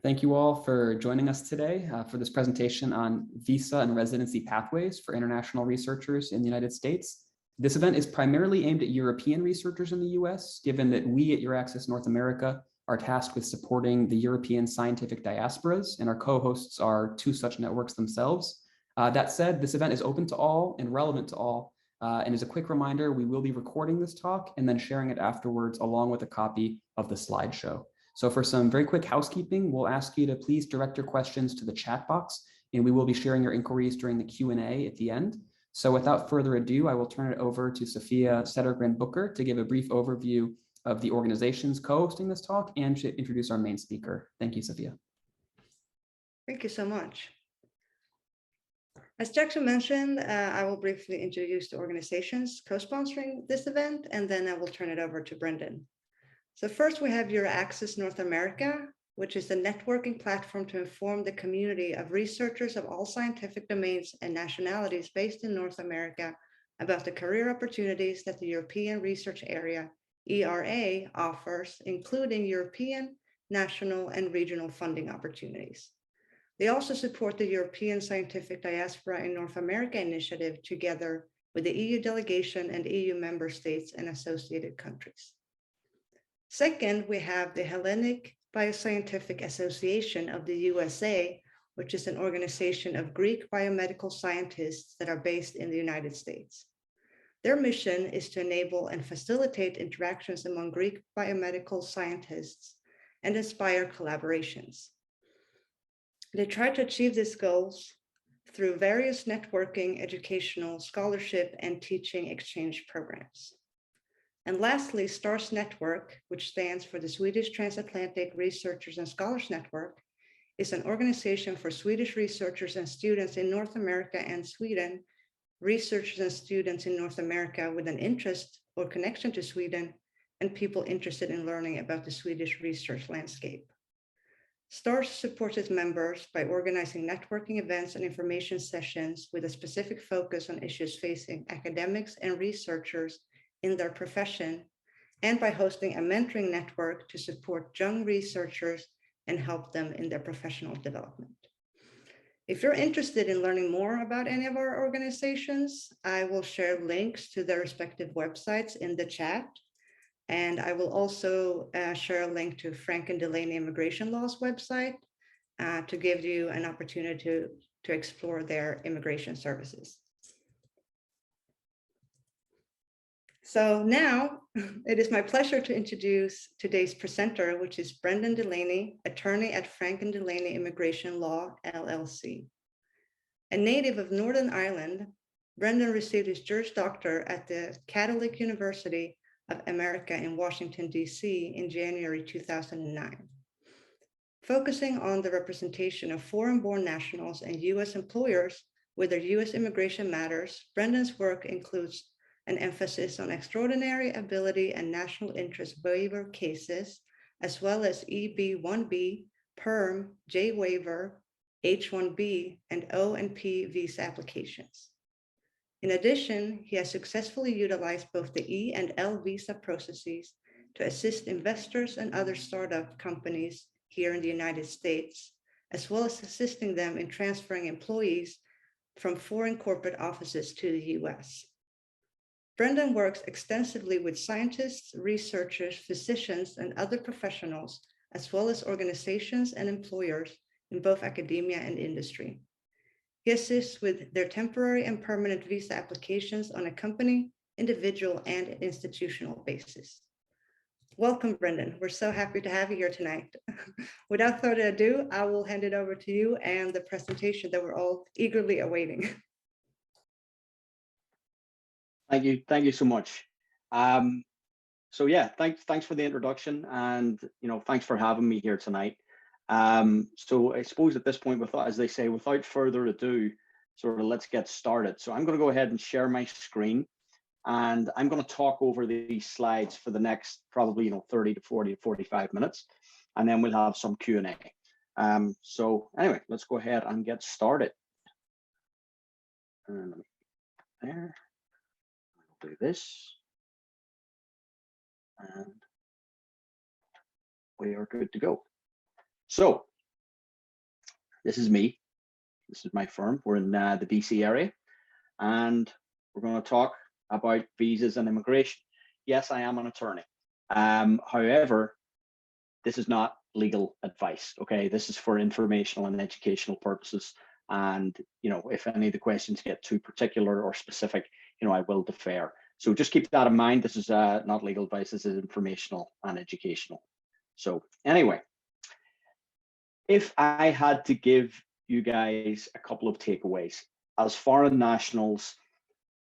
Thank you all for joining us today for this presentation on visa and residency pathways for international researchers in the United States. This event is primarily aimed at European researchers in the US, given that we at EURAXESS North America are tasked with supporting the European scientific diasporas, and our co-hosts are two such networks themselves. That said, this event is open to all and relevant to all. And as a quick reminder, we will be recording this talk and then sharing it afterwards along with a copy of the slideshow. So for some very quick housekeeping, we'll ask you to please direct your questions to the chat box, and we will be sharing your inquiries during the Q&A at the end. So without further ado, I will turn it over to Sophia Settergren-Booker to give a brief overview of the organizations co-hosting this talk and to introduce our main speaker. Thank you, Sophia. Thank you so much. As Jackson mentioned, I will briefly introduce the organizations co-sponsoring this event, and then I will turn it over to Brendan. So first we have EURAXESS North America, which is a networking platform to inform the community of researchers of all scientific domains and nationalities based in North America about the career opportunities that the European Research Area, ERA, offers, including European, national, and regional funding opportunities. They also support the European Scientific Diaspora in North America initiative together with the EU delegation and EU member states and associated countries. Second, we have the Hellenic Bioscientific Association of the USA, which is an organization of Greek biomedical scientists that are based in the United States. Their mission is to enable and facilitate interactions among Greek biomedical scientists and inspire collaborations. They try to achieve these goals through various networking, educational, scholarship, and teaching exchange programs. And lastly, STARS Network, which stands for the Swedish Transatlantic Researchers and Scholars Network, is an organization for Swedish researchers and students in North America and Sweden, researchers and students in North America with an interest or connection to Sweden, and people interested in learning about the Swedish research landscape. STARS supports its members by organizing networking events and information sessions with a specific focus on issues facing academics and researchers in their profession, and by hosting a mentoring network to support young researchers and help them in their professional development. If you're interested in learning more about any of our organizations, I will share links to their respective websites in the chat. And I will also share a link to Frank and Delaney Immigration Law's website to give you an opportunity to explore their immigration services. So now it is my pleasure to introduce today's presenter, which is Brendan Delaney, attorney at Frank and Delaney Immigration Law, LLC. A native of Northern Ireland, Brendan received his Juris Doctor at the Catholic University of America in Washington, D.C. in January 2009. Focusing on the representation of foreign-born nationals and U.S. employers with their U.S. immigration matters, Brendan's work includes an emphasis on extraordinary ability and national interest waiver cases, as well as EB-1B, PERM, J-Waiver, H1B, and O&P visa applications. In addition, he has successfully utilized both the E and L visa processes to assist investors and other startup companies here in the United States, as well as assisting them in transferring employees from foreign corporate offices to the US. Brendan works extensively with scientists, researchers, physicians, and other professionals, as well as organizations and employers in both academia and industry. He assists with their temporary and permanent visa applications on a company, individual, and institutional basis. Welcome, Brendan. We're so happy to have you here tonight. Without further ado, I will hand it over to you and the presentation that we're all eagerly awaiting. Thank you so much. So yeah, thanks for the introduction, and thanks for having me here tonight. So I suppose at this point, as they say, without further ado, sort of let's get started. So I'm going to go ahead and share my screen, and I'm going to talk over these slides for the next probably 30 to 40 to 45 minutes, and then we'll have some Q&A. So anyway, let's go ahead and get started. And there. I'll do this, and we are good to go. So this is me. This is my firm. We're in the BC area, and we're going to talk about visas and immigration. Yes, I am an attorney. However, this is not legal advice. Okay, this is for informational and educational purposes. And if any of the questions get too particular or specific, I will defer. So just keep that in mind. This is not legal advice. This is informational and educational. So anyway, if I had to give you guys a couple of takeaways as foreign nationals,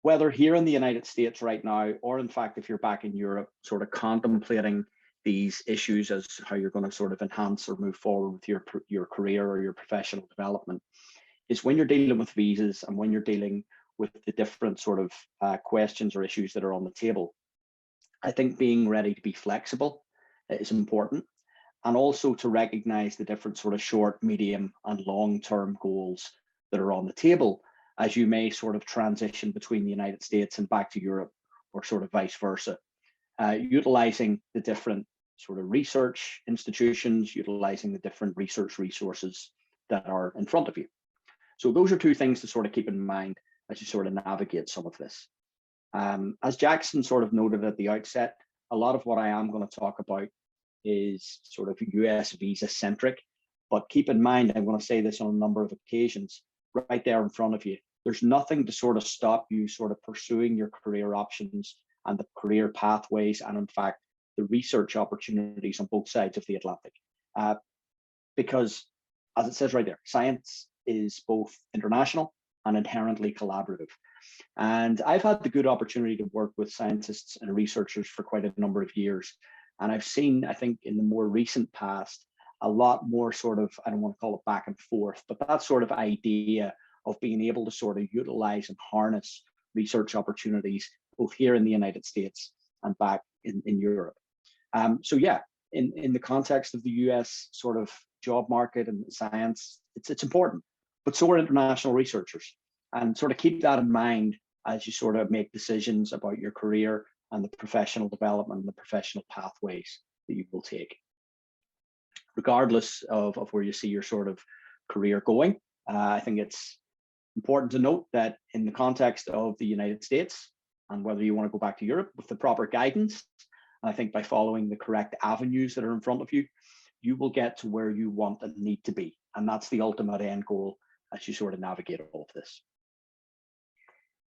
whether here in the United States right now, or in fact, if you're back in Europe, sort of contemplating these issues as how you're going to sort of enhance or move forward with your career or your professional development, is when you're dealing with visas and when you're dealing with the different sort of questions or issues that are on the table. I think being ready to be flexible is important, and also to recognize the different sort of short, medium, and long-term goals that are on the table as you may sort of transition between the United States and back to Europe, or sort of vice versa. Utilizing the different sort of research institutions, utilizing the different research resources that are in front of you. So those are two things to sort of keep in mind as you sort of navigate some of this. As Jackson sort of noted at the outset, a lot of what I am going to talk about is sort of US visa centric, but keep in mind, I'm going to say this on a number of occasions, right there in front of you, there's nothing to sort of stop you sort of pursuing your career options and the career pathways, and in fact, the research opportunities on both sides of the Atlantic. Because as it says right there, science is both international and inherently collaborative. And I've had the good opportunity to work with scientists and researchers for quite a number of years. And I've seen, I think in the more recent past, a lot more sort of, I don't want to call it back and forth, but that sort of idea of being able to sort of utilize and harness research opportunities, both here in the United States and back in Europe. So yeah, in the context of the US sort of job market and science, it's important, but so are international researchers. And sort of keep that in mind as you sort of make decisions about your career and the professional development and the professional pathways that you will take. Regardless of where you see your sort of career going, I think it's important to note that in the context of the United States, and whether you want to go back to Europe with the proper guidance, I think by following the correct avenues that are in front of you, you will get to where you want and need to be. And that's the ultimate end goal as you sort of navigate all of this.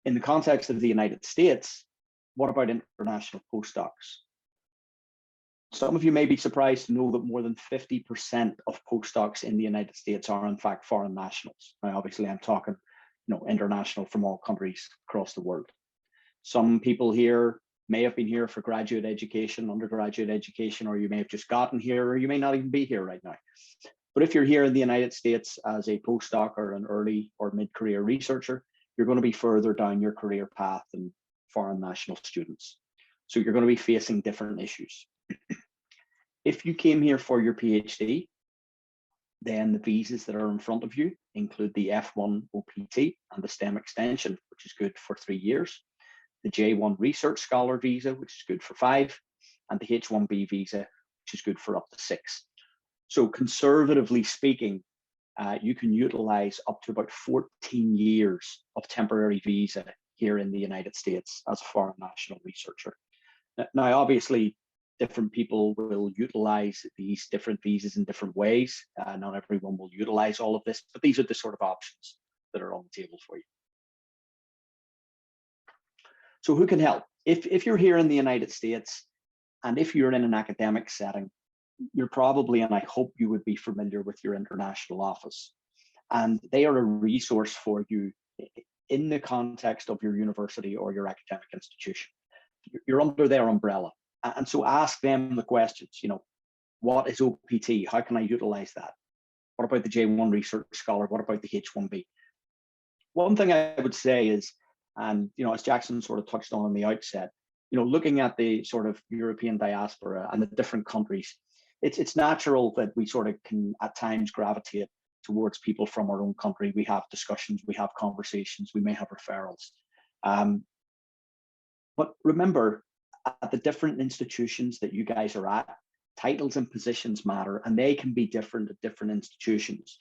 In the context of the United States, what about international postdocs? Some of you may be surprised to know that more than 50% of postdocs in the United States are in fact foreign nationals. Now, obviously I'm talking, international from all countries across the world. Some people here may have been here for graduate education, undergraduate education, or you may have just gotten here, or you may not even be here right now. But if you're here in the United States as a postdoc or an early or mid-career researcher, you're going to be further down your career path than foreign national students. So you're going to be facing different issues. If you came here for your PhD, then the visas that are in front of you include the F1 OPT and the STEM extension, which is good for 3 years, the J1 Research Scholar Visa, which is good for 5, and the H1B Visa, which is good for up to 6. So conservatively speaking, you can utilize up to about 14 years of temporary visa here in the United States as a foreign national researcher. Now, obviously, different people will utilize these different visas in different ways. Not everyone will utilize all of this, but these are the sort of options that are on the table for you. So who can help? If you're here in the United States, and if you're in an academic setting, you're probably, and I hope you would be familiar with your international office. And they are a resource for you in the context of your university or your academic institution. You're under their umbrella. And so ask them the questions, what is OPT? How can I utilize that? What about the J1 Research Scholar? What about the H1B? One thing I would say is, and as Jackson sort of touched on in the outset, looking at the sort of European diaspora and the different countries, it's natural that we sort of can at times gravitate towards people from our own country. We have discussions, we have conversations, we may have referrals. But remember, at the different institutions that you guys are at, titles and positions matter, and they can be different at different institutions.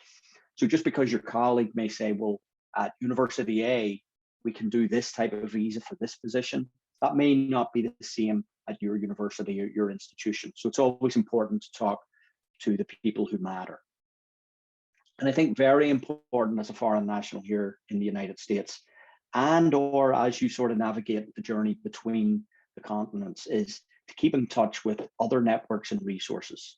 So just because your colleague may say, well, at University A, we can do this type of visa for this position, that may not be the same at your university or your institution. So it's always important to talk to the people who matter. And I think very important as a foreign national here in the United States, and or as you sort of navigate the journey between the continents, is to keep in touch with other networks and resources.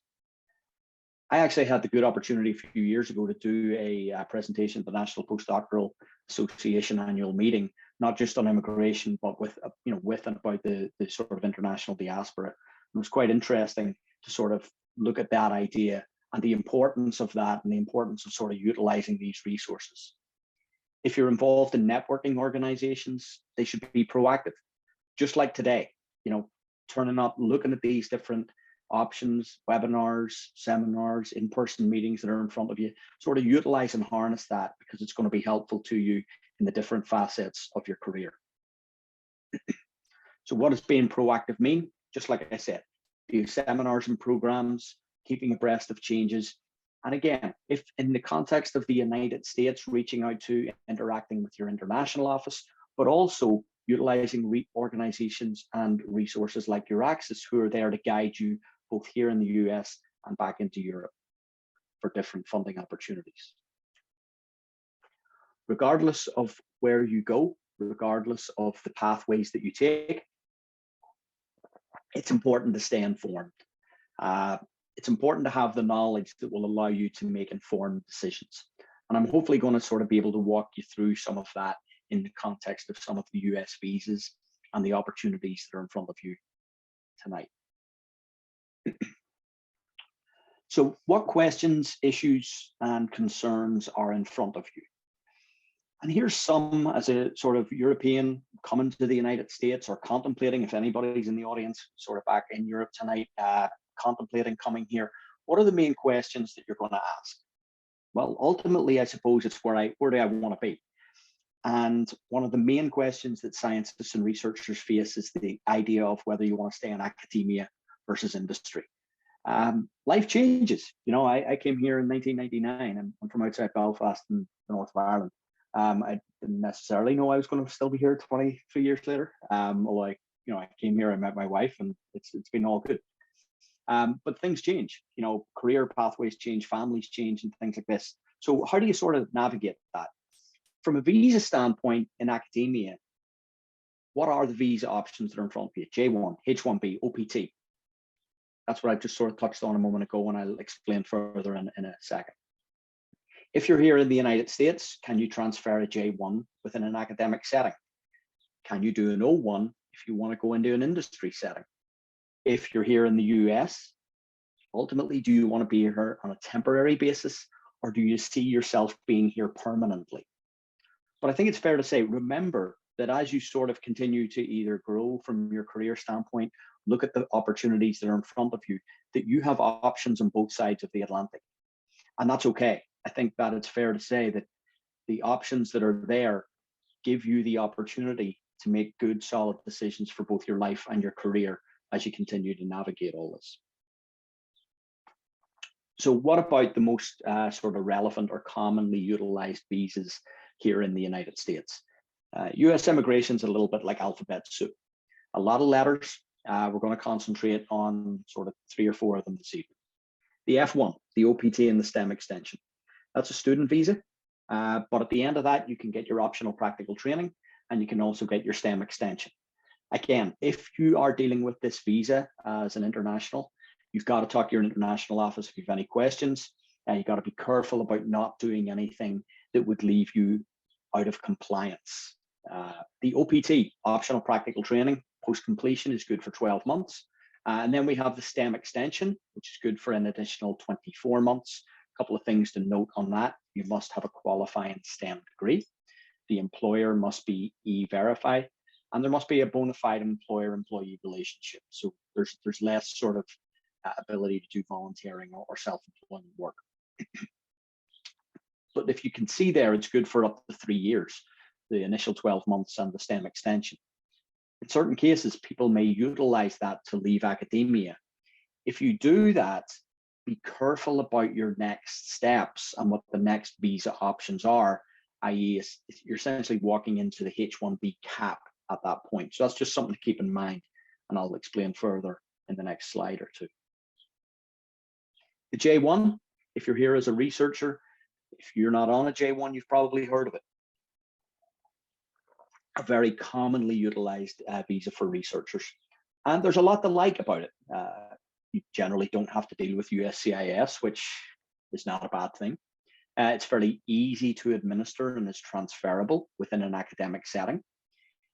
I actually had the good opportunity a few years ago to do a presentation at the National Postdoctoral Association annual meeting, not just on immigration, but with with and about the sort of international diaspora. It was quite interesting to sort of look at that idea and the importance of that, and the importance of sort of utilizing these resources. If you're involved in networking organizations, they should be proactive, just like today, turning up, looking at these different options, webinars, seminars, in-person meetings that are in front of you, sort of utilize and harness that, because it's going to be helpful to you in the different facets of your career. So what does being proactive mean? Just like I said, do seminars and programs, keeping abreast of changes. And again, if in the context of the United States, reaching out to, interacting with your international office, but also utilizing organizations and resources like EURAXESS, who are there to guide you both here in the US and back into Europe for different funding opportunities. Regardless of where you go, regardless of the pathways that you take, it's important to stay informed. It's important to have the knowledge that will allow you to make informed decisions. And I'm hopefully going to sort of be able to walk you through some of that in the context of some of the US visas and the opportunities that are in front of you tonight. So what questions, issues, and concerns are in front of you? And here's some as a sort of European coming to the United States, or contemplating, if anybody's in the audience sort of back in Europe tonight, contemplating coming here. What are the main questions that you're going to ask? Well, ultimately, I suppose it's where do I want to be? And one of the main questions that scientists and researchers face is the idea of whether you want to stay in academia versus industry. Life changes. I came here in 1999. I'm from outside Belfast in the north of Ireland. I didn't necessarily know I was going to still be here 23 years later. Although I came here, I met my wife, and it's been all good. But things change, career pathways change, families change, and things like this. So how do you sort of navigate that? From a visa standpoint in academia, what are the visa options that are in front of you? J1, H1B, OPT. That's what I just sort of touched on a moment ago, and I'll explain further in a second. If you're here in the United States, can you transfer a J1 within an academic setting? Can you do an O1 if you want to go into an industry setting? If you're here in the US, ultimately, do you want to be here on a temporary basis, or do you see yourself being here permanently? But I think it's fair to say, remember that as you sort of continue to either grow from your career standpoint, look at the opportunities that are in front of you, that you have options on both sides of the Atlantic. And that's okay. I think that it's fair to say that the options that are there give you the opportunity to make good, solid decisions for both your life and your career as you continue to navigate all this. So what about the most sort of relevant or commonly utilized visas here in the United States? US immigration is a little bit like alphabet soup. A lot of letters. We're going to concentrate on sort of 3 or 4 of them this evening. The F1, the OPT, and the STEM extension. That's a student visa, but at the end of that, you can get your optional practical training, and you can also get your STEM extension. Again, if you are dealing with this visa as an international, you've got to talk to your international office if you have any questions. You've got to be careful about not doing anything that would leave you out of compliance. The OPT, optional practical training, post-completion, is good for 12 months. And then we have the STEM extension, which is good for an additional 24 months. A couple of things to note on that. You must have a qualifying STEM degree. The employer must be E-verified, and there must be a bona fide employer-employee relationship. So there's less sort of ability to do volunteering or self-employment work. But if you can see there, it's good for up to 3 years, the initial 12 months and the STEM extension. In certain cases, people may utilize that to leave academia. If you do that, be careful about your next steps and what the next visa options are, i.e. you're essentially walking into the H1B cap at that point. So that's just something to keep in mind, and I'll explain further in the next slide or two. The J1, if you're here as a researcher, if you're not on a J1, you've probably heard of it. A very commonly utilized visa for researchers. And there's a lot to like about it. You generally don't have to deal with USCIS, which is not a bad thing. It's fairly easy to administer and is transferable within an academic setting.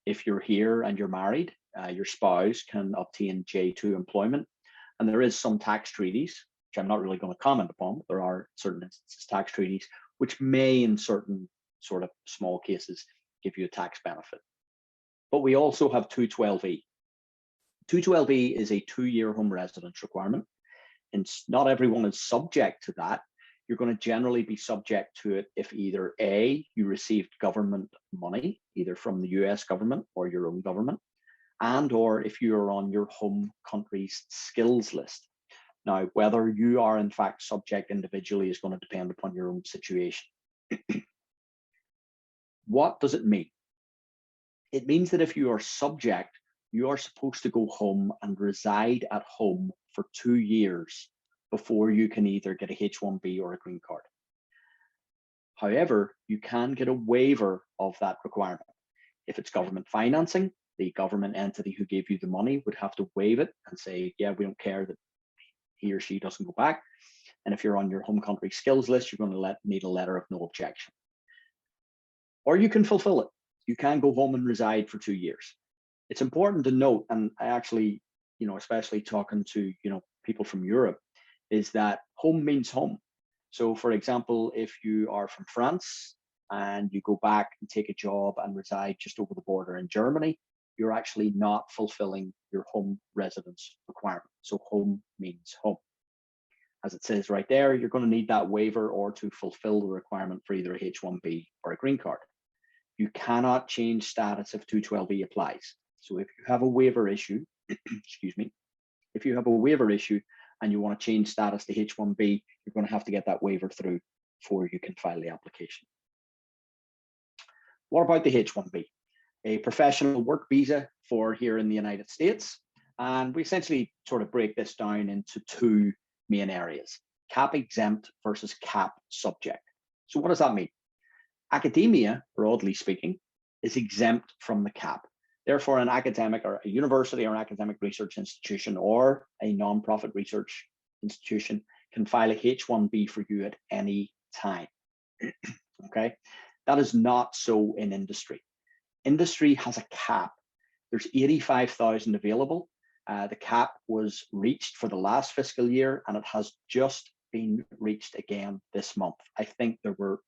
If you're here and you're married, your spouse can obtain J2 employment. And there is some tax treaties, which I'm not really going to comment upon, but there are certain instances tax treaties, which may in certain sort of small cases give you a tax benefit. But we also have 212E. 212E is a 2-year home residence requirement, and not everyone is subject to that. You're going to generally be subject to it if either A, you received government money, either from the US government or your own government, and or if you are on your home country's skills list. Now, whether you are in fact subject individually is going to depend upon your own situation. What does it mean? It means that if you are subject, you are supposed to go home and reside at home for 2 years before you can either get a H1B or a green card. However, you can get a waiver of that requirement. If it's government financing, the government entity who gave you the money would have to waive it and say, yeah, we don't care that he or she doesn't go back. And if you're on your home country skills list, you're going to need a letter of no objection. Or you can fulfill it. You can go home and reside for 2 years. It's important to note, and I actually, especially talking to, people from Europe, is that home means home. So for example, if you are from France and you go back and take a job and reside just over the border in Germany, you're actually not fulfilling your home residence requirement. So home means home. As it says right there, you're going to need that waiver or to fulfill the requirement for either a H1B or a green card. You cannot change status if 212E applies. So if you have a waiver issue, excuse me, if you have a waiver issue and you want to change status to H1B, you're going to have to get that waiver through before you can file the application. What about the H1B? A professional work visa for here in the United States. And we essentially sort of break this down into 2 main areas: cap exempt versus cap subject. So what does that mean? Academia, broadly speaking, is exempt from the cap. Therefore, an academic or a university or an academic research institution or a non-profit research institution can file a H1B for you at any time. Okay, that is not so in industry. Industry has a cap. There's 85,000 available. The cap was reached for the last fiscal year, and it has just been reached again this month. I think there were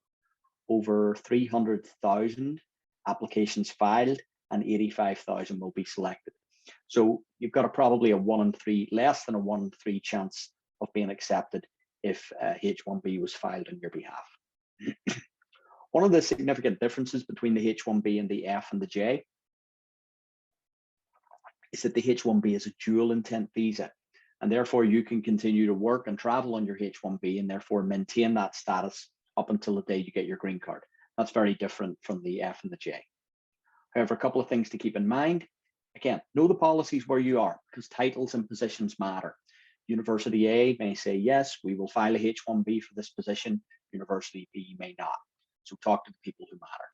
over 300,000 applications filed, and 85,000 will be selected. So you've got probably a 1 in 3, less than a 1 in 3 chance of being accepted if H1B was filed on your behalf. One of the significant differences between the H1B and the F and the J is that the H1B is a dual intent visa, and therefore you can continue to work and travel on your H1B and therefore maintain that status up until the day you get your green card. That's very different from the F and the J. However, a couple of things to keep in mind. Again, know the policies where you are, because titles and positions matter. University A may say, yes, we will file a H1B for this position. University B may not. So talk to the people who matter.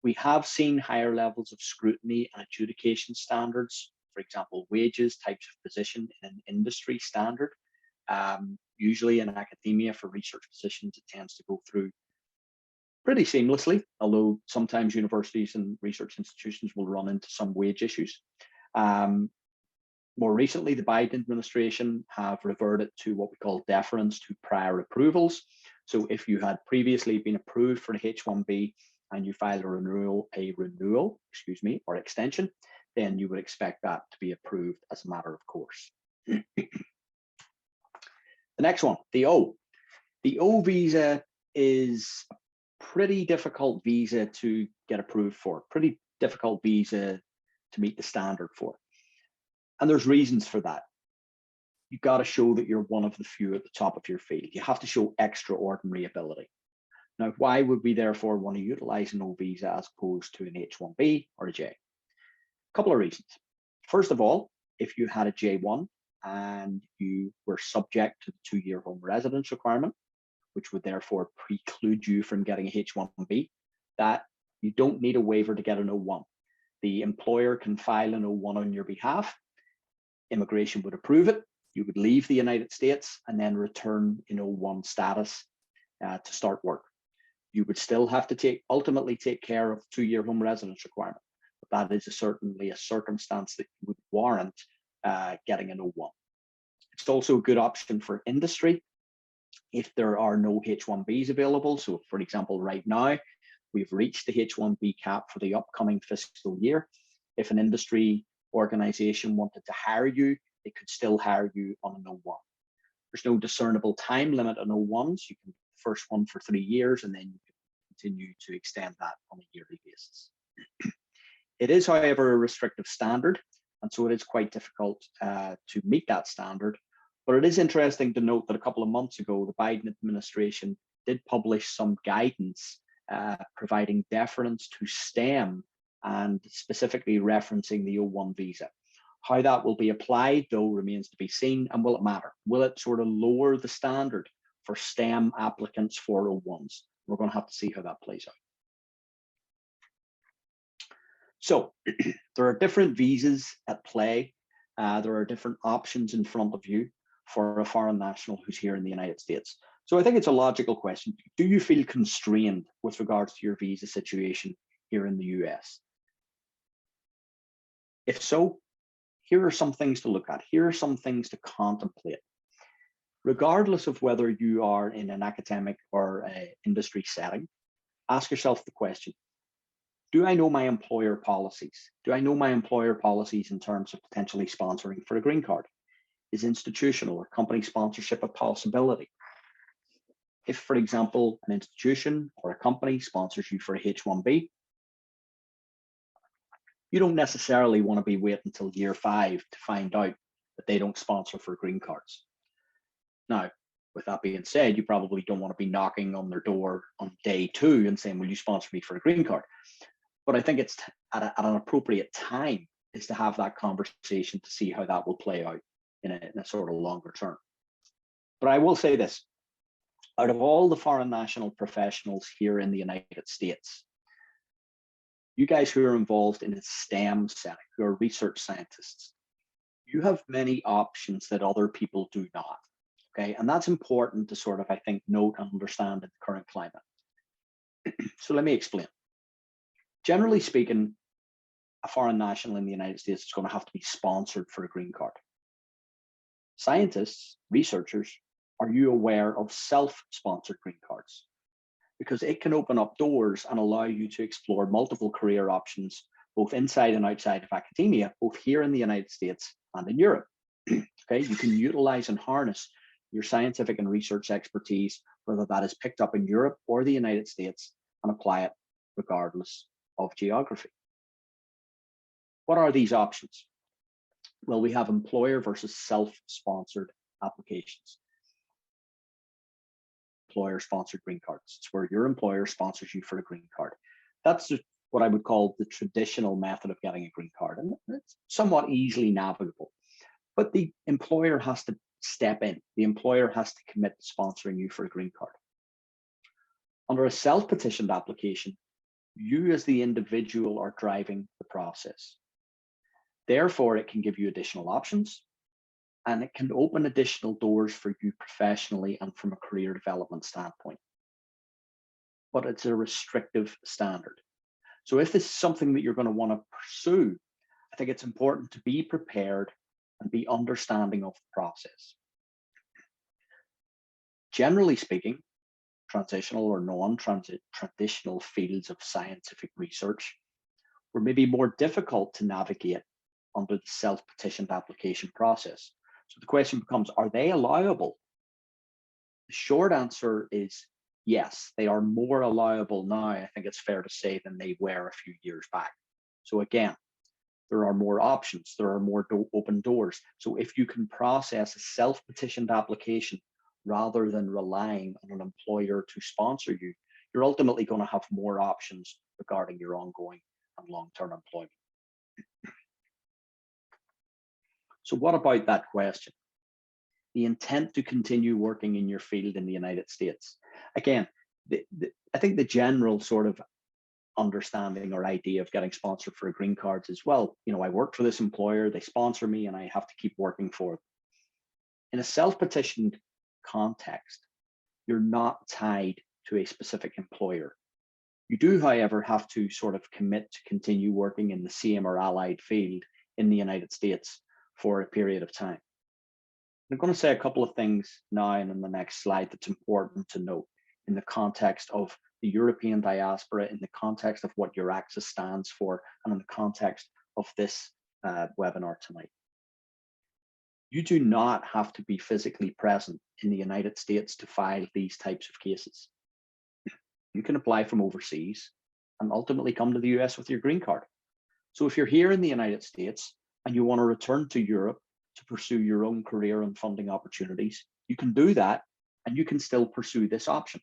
We have seen higher levels of scrutiny and adjudication standards, for example, wages, types of position in an industry standard. Usually in academia for research positions, it tends to go through pretty seamlessly, although sometimes universities and research institutions will run into some wage issues. More recently, the Biden administration have reverted to what we call deference to prior approvals. So if you had previously been approved for an H1B and you filed a renewal, or extension, then you would expect that to be approved as a matter of course. The next one, the O. The O visa is a pretty difficult visa to get approved for, pretty difficult visa to meet the standard for. And there's reasons for that. you got to show that you're one of the few at the top of your field. You have to show extraordinary ability. Now, why would we therefore want to utilize an O visa as opposed to an H1B or a J? A couple of reasons. First of all, if you had a J1 and you were subject to the 2-year home residence requirement, which would therefore preclude you from getting a H1B, that you don't need a waiver to get an O1. The employer can file an O1 on your behalf. Immigration would approve it. You would leave the United States and then return in O1 status to start work. You would still have to ultimately take care of the 2-year home residence requirement, but that is certainly a circumstance that would warrant getting an O1. It's also a good option for industry if there are no H1Bs available. So for example, right now, we've reached the H1B cap for the upcoming fiscal year. If an industry organization wanted to hire you, they could still hire you on an O1. There's no discernible time limit on O1s. You can first one for 3 years, and then you can continue to extend that on a yearly basis. It is, however, a restrictive standard, and so it is quite difficult to meet that standard. But it is interesting to note that a couple of months ago, the Biden administration did publish some guidance providing deference to STEM and specifically referencing the O1 visa. How that will be applied, though, remains to be seen. And will it matter? Will it sort of lower the standard for STEM applicants for O1s? We're going to have to see how that plays out. So there are different visas at play. There are different options in front of you for a foreign national who's here in the United States. So I think it's a logical question. Do you feel constrained with regards to your visa situation here in the US? If so, here are some things to look at. Here are some things to contemplate. Regardless of whether you are in an academic or an industry setting, ask yourself the question, do I know my employer policies? Do I know my employer policies in terms of potentially sponsoring for a green card? Is institutional or company sponsorship a possibility? If, for example, an institution or a company sponsors you for a H1B, you don't necessarily want to be waiting until year 5 to find out that they don't sponsor for green cards. Now, with that being said, you probably don't want to be knocking on their door on day 2 and saying, will you sponsor me for a green card? But I think it's at an appropriate time is to have that conversation to see how that will play out in a sort of longer term. But I will say this, out of all the foreign national professionals here in the United States, you guys who are involved in a STEM setting, who are research scientists, you have many options that other people do not, okay? And that's important to sort of, I think, note and understand in the current climate. So let me explain. Generally speaking, a foreign national in the United States is going to have to be sponsored for a green card. Scientists, researchers, are you aware of self-sponsored green cards? Because it can open up doors and allow you to explore multiple career options, both inside and outside of academia, both here in the United States and in Europe. Okay, you can utilize and harness your scientific and research expertise, whether that is picked up in Europe or the United States, and apply it regardless of geography. What are these options? Well, we have employer versus self-sponsored applications. Employer-sponsored green cards. It's where your employer sponsors you for a green card. That's what I would call the traditional method of getting a green card, and it's somewhat easily navigable. But the employer has to step in. The employer has to commit to sponsoring you for a green card. Under a self-petitioned application, you as the individual are driving the process. Therefore, it can give you additional options, and it can open additional doors for you professionally and from a career development standpoint. But it's a restrictive standard. So if this is something that you're going to want to pursue, I think it's important to be prepared and be understanding of the process. Generally speaking, transitional or non-traditional fields of scientific research were maybe more difficult to navigate under the self-petitioned application process. So the question becomes, are they allowable? The short answer is yes, they are more allowable now, I think it's fair to say, than they were a few years back. So again, there are more options, there are more open doors. So if you can process a self-petitioned application rather than relying on an employer to sponsor you, you're ultimately going to have more options regarding your ongoing and long-term employment. So what about that question? The intent to continue working in your field in the United States. Again, I think the general sort of understanding or idea of getting sponsored for a green card is, well, you know, I work for this employer, they sponsor me, and I have to keep working for them. In a self-petitioned context, you're not tied to a specific employer. You do, however, have to sort of commit to continue working in the same or allied field in the United States for a period of time. I'm going to say a couple of things now and in the next slide that's important to note in the context of the European diaspora, in the context of what EURAXESS stands for, and in the context of this webinar tonight. You do not have to be physically present in the United States to file these types of cases. You can apply from overseas and ultimately come to the US with your green card. So if you're here in the United States and you want to return to Europe to pursue your own career and funding opportunities, you can do that and you can still pursue this option.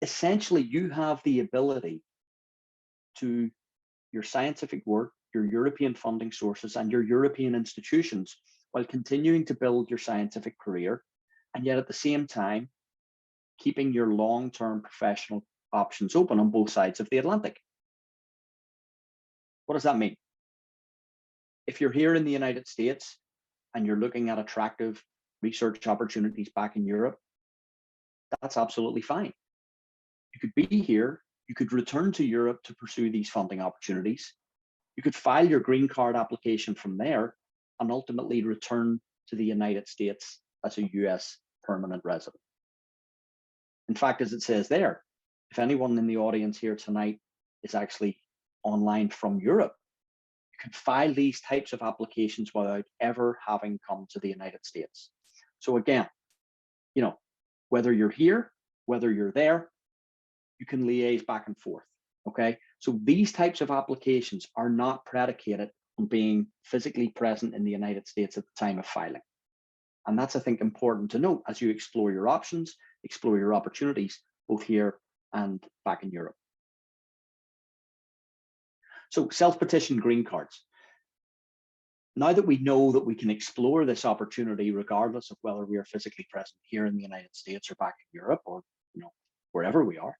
Essentially, you have the ability to your scientific work, your European funding sources, and your European institutions while continuing to build your scientific career, and yet at the same time, keeping your long-term professional options open on both sides of the Atlantic. What does that mean? If you're here in the United States and you're looking at attractive research opportunities back in Europe, that's absolutely fine. You could be here, you could return to Europe to pursue these funding opportunities. You could file your green card application from there and ultimately return to the United States as a US permanent resident. In fact, as it says there, if anyone in the audience here tonight is actually online from Europe, you can file these types of applications without ever having come to the United States. So again, you know, whether you're here, whether you're there, you can liaise back and forth, okay? So these types of applications are not predicated on being physically present in the United States at the time of filing. And that's, I think, important to note as you explore your options, explore your opportunities, both here and back in Europe. So self-petition green cards. Now that we know that we can explore this opportunity regardless of whether we are physically present here in the United States or back in Europe or, you know, wherever we are,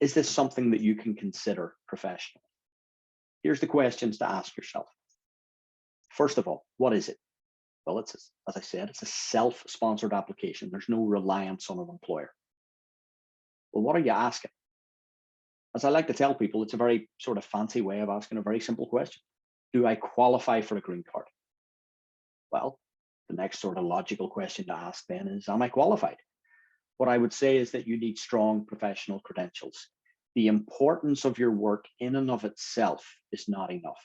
is this something that you can consider professionally? Here's the questions to ask yourself. First of all, what is it? Well, it's, as I said, it's a self-sponsored application. There's no reliance on an employer. Well, what are you asking? As I like to tell people, it's a very sort of fancy way of asking a very simple question. Do I qualify for a green card? Well, the next sort of logical question to ask then is, am I qualified? What I would say is that you need strong professional credentials. The importance of your work in and of itself is not enough.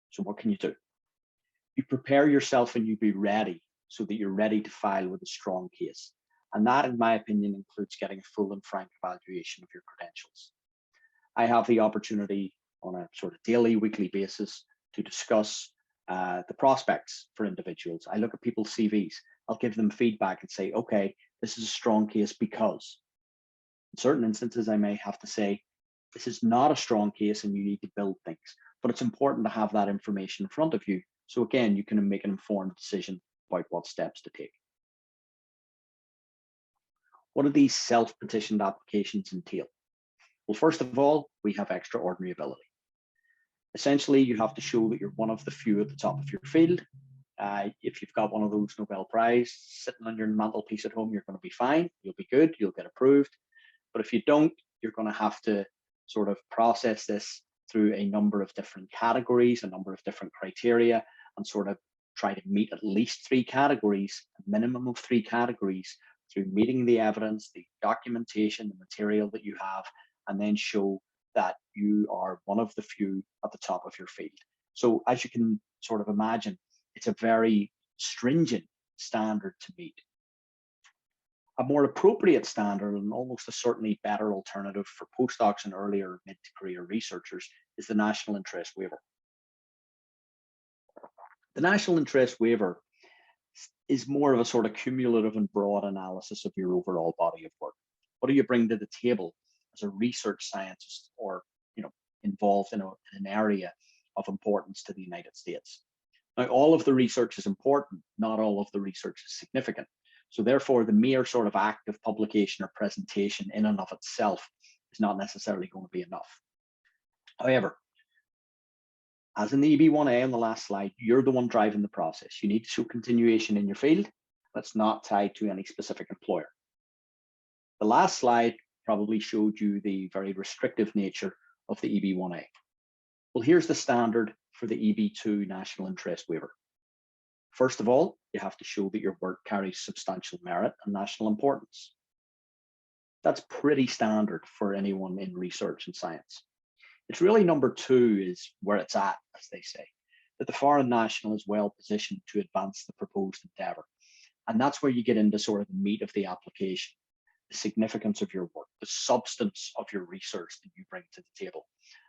So what can you do? You prepare yourself and you be ready so that you're ready to file with a strong case. And that, in my opinion, includes getting a full and frank evaluation of your credentials. I have the opportunity on a sort of daily, weekly basis to discuss the prospects for individuals. I look at people's CVs. I'll give them feedback and say, okay, this is a strong case because. In certain instances, I may have to say, this is not a strong case and you need to build things. But it's important to have that information in front of you. So again, you can make an informed decision about what steps to take. What do these self-petitioned applications entail? Well, first of all, we have extraordinary ability. Essentially, you have to show that you're one of the few at the top of your field. If you've got one of those Nobel Prize sitting on your mantelpiece at home, you're going to be fine. You'll be good. You'll get approved. But if you don't, you're going to have to sort of process this through a number of different categories, a number of different criteria, and sort of try to meet at least 3 categories, a minimum of 3 categories, through meeting the evidence, the documentation, the material that you have, and then show that you are one of the few at the top of your field. So as you can sort of imagine, it's a very stringent standard to meet. A more appropriate standard and almost a certainly better alternative for postdocs and earlier mid-career researchers is the National Interest Waiver. The National Interest Waiver is more of a sort of cumulative and broad analysis of your overall body of work. What do you bring to the table as a research scientist or involved in an area of importance to the United States? Now, all of the research is important, not all of the research is significant. So therefore, the mere sort of act of publication or presentation in and of itself is not necessarily going to be enough. However, as in the EB-1A on the last slide, you're the one driving the process. You need to show continuation in your field that's not tied to any specific employer. The last slide probably showed you the very restrictive nature of the EB-1A. Well, here's the standard for the EB-2 National Interest Waiver. First of all, you have to show that your work carries substantial merit and national importance. That's pretty standard for anyone in research and science. It's really number two is where it's at, as they say, that the foreign national is well positioned to advance the proposed endeavor. And that's where you get into sort of the meat of the application, the significance of your work, the substance of your research that you bring to the table.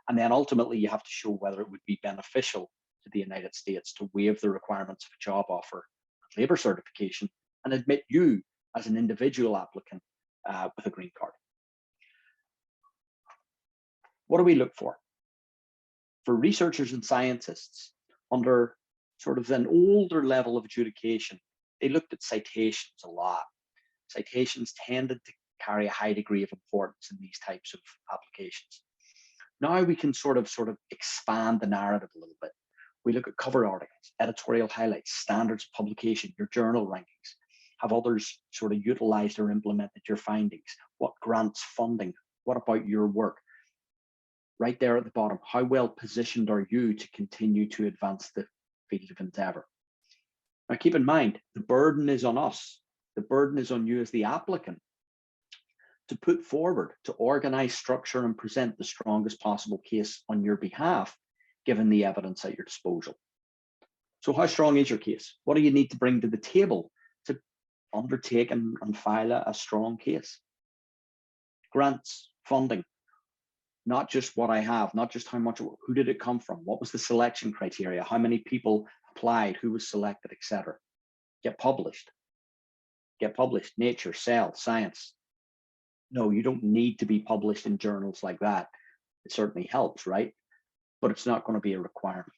And then ultimately you have to show whether it would be beneficial to the United States to waive the requirements of a job offer, labor certification, and admit you as an individual applicant with a green card. What do we look for? For researchers and scientists, under sort of an older level of adjudication, they looked at citations a lot. Citations tended to carry a high degree of importance in these types of applications. Now we can sort of expand the narrative a little bit. We look at cover articles, editorial highlights, standards of publication, your journal rankings. Have others sort of utilized or implemented your findings? What grants, funding? What about your work? Right there at the bottom, how well positioned are you to continue to advance the field of endeavor? Now keep in mind, the burden is on us. The burden is on you as the applicant to put forward, to organize, structure, and present the strongest possible case on your behalf, given the evidence at your disposal. So how strong is your case? What do you need to bring to the table to undertake and file a strong case? Grants, funding, not just what I have, not just how much, who did it come from? What was the selection criteria? How many people applied? Who was selected, etc. Get published. Get published, Nature, Cell, Science. No, you don't need to be published in journals like that. It certainly helps, right? But it's not going to be a requirement.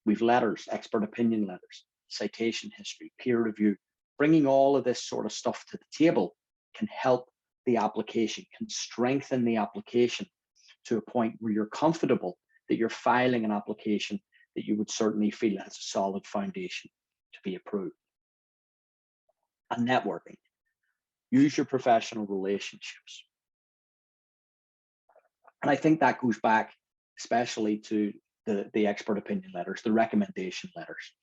We've letters, expert opinion letters, citation history, peer review. Bringing all of this sort of stuff to the table can help the application, can strengthen the application to a point where you're comfortable that you're filing an application that you would certainly feel has a solid foundation to be approved. And networking. Use your professional relationships. And I think that goes back especially to the expert opinion letters, the recommendation letters.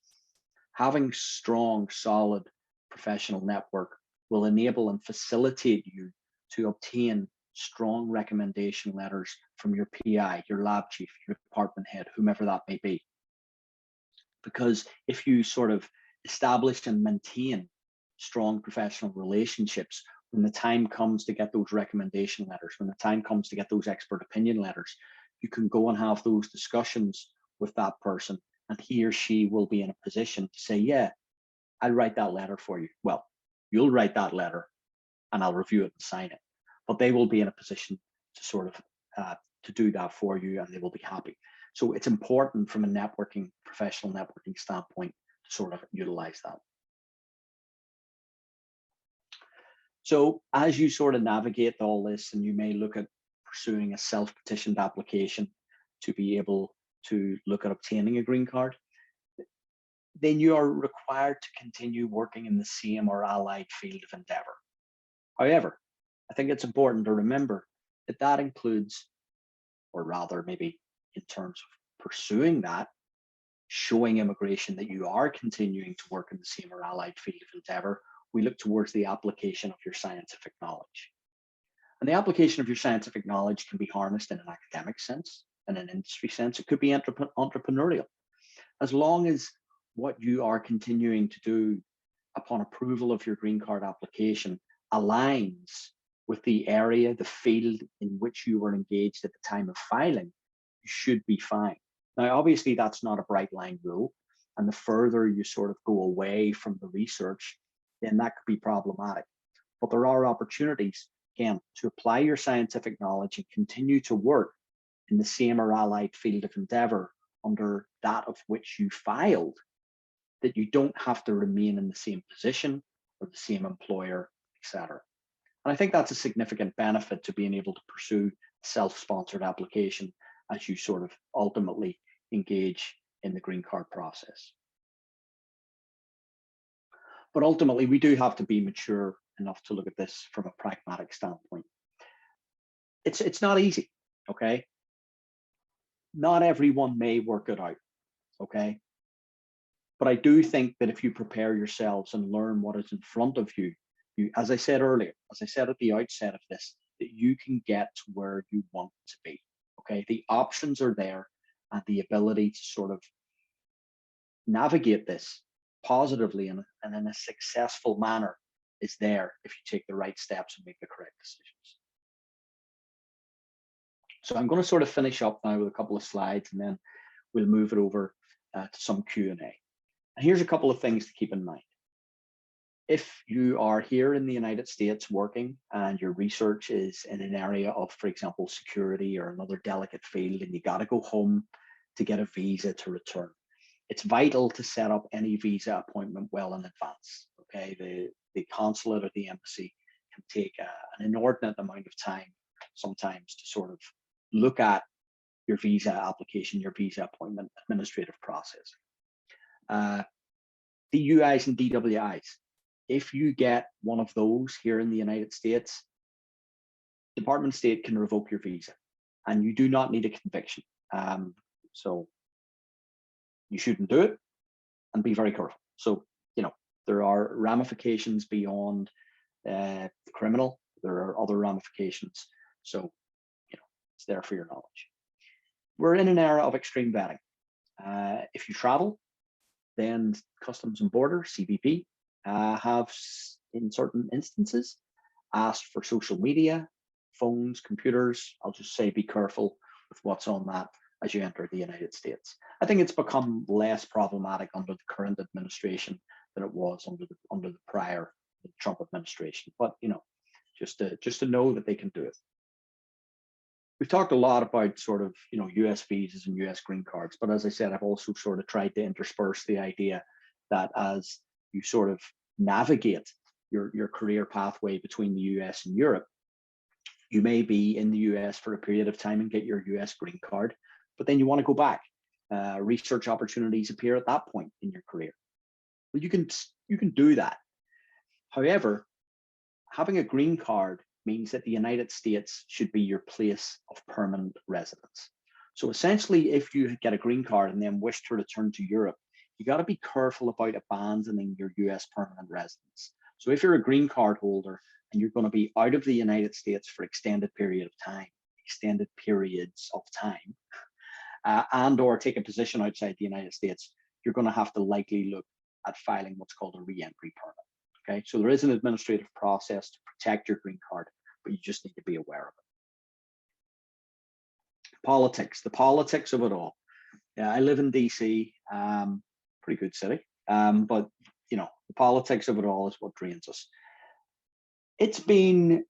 Having strong, solid professional network will enable and facilitate you to obtain strong recommendation letters from your PI, your lab chief, your department head, whomever that may be. Because if you sort of establish and maintain strong professional relationships, when the time comes to get those recommendation letters, when the time comes to get those expert opinion letters, you can go and have those discussions with that person, and he or she will be in a position to say, yeah, I'll write that letter for you. Well, you'll write that letter and I'll review it and sign it, but they will be in a position to sort of to do that for you, and they will be happy. So it's important from a networking, professional networking standpoint to sort of utilize that. So as you sort of navigate all this, and you may look at pursuing a self-petitioned application to be able to look at obtaining a green card, then you are required to continue working in the same or allied field of endeavor. However, I think it's important to remember that that includes, or rather maybe in terms of pursuing that, showing immigration that you are continuing to work in the same or allied field of endeavor, we look towards the application of your scientific knowledge. And the application of your scientific knowledge can be harnessed in an academic sense, in an industry sense. It could be entrepreneurial. As long as what you are continuing to do upon approval of your green card application aligns with the area, the field in which you were engaged at the time of filing, you should be fine. Now, obviously, that's not a bright line rule. And the further you sort of go away from the research, then that could be problematic. But there are opportunities, again, to apply your scientific knowledge and continue to work in the same or allied field of endeavor under that of which you filed, that you don't have to remain in the same position or the same employer, etc. And I think that's a significant benefit to being able to pursue a self-sponsored application as you sort of ultimately engage in the green card process. But ultimately, we do have to be mature enough to look at this from a pragmatic standpoint. It's not easy, okay? Not everyone may work it out, okay? But I do think that if you prepare yourselves and learn what is in front of you, as I said earlier, as I said at the outset of this, that you can get to where you want to be, okay? The options are there, and the ability to sort of navigate this positively and in a successful manner is there if you take the right steps and make the correct decisions. So I'm going to sort of finish up now with a couple of slides, and then we'll move it over to some Q&A. And here's a couple of things to keep in mind. If you are here in the United States working and your research is in an area of, for example, security or another delicate field, and you got to go home to get a visa to return, it's vital to set up any visa appointment well in advance. Okay, the consulate or the embassy can take an inordinate amount of time sometimes to sort of look at your visa application, your visa appointment administrative process. DUIs and DWIs. If you get one of those here in the United States, Department of State can revoke your visa, and you do not need a conviction. So you shouldn't do it, and be very careful. So, you know, there are ramifications beyond the criminal. There are other ramifications. So, you know, it's there for your knowledge. We're in an era of extreme vetting. If you travel, then Customs and Border, CBP, have, in certain instances, asked for social media, phones, computers. I'll just say be careful with what's on that as you enter the United States. I think it's become less problematic under the current administration than it was under the prior Trump administration. But you know, just to know that they can do it. We've talked a lot about sort of, you know, US visas and US green cards, but as I said, I've also sort of tried to intersperse the idea that as you sort of navigate your career pathway between the US and Europe, you may be in the US for a period of time and get your US green card, but then you want to go back. Research opportunities appear at that point in your career. Well, you can do that. However, having a green card means that the United States should be your place of permanent residence. So essentially, if you get a green card and then wish to return to Europe, you got to be careful about abandoning your US permanent residence. So if you're a green card holder and you're going to be out of the United States for extended periods of time, and or take a position outside the United States, you're going to have to likely look at filing what's called a re-entry permit. Okay, so there is an administrative process to protect your green card, but you just need to be aware of it. Politics, the politics of it all. Yeah, I live in DC, pretty good city, but you know, the politics of it all is what drains us. It's been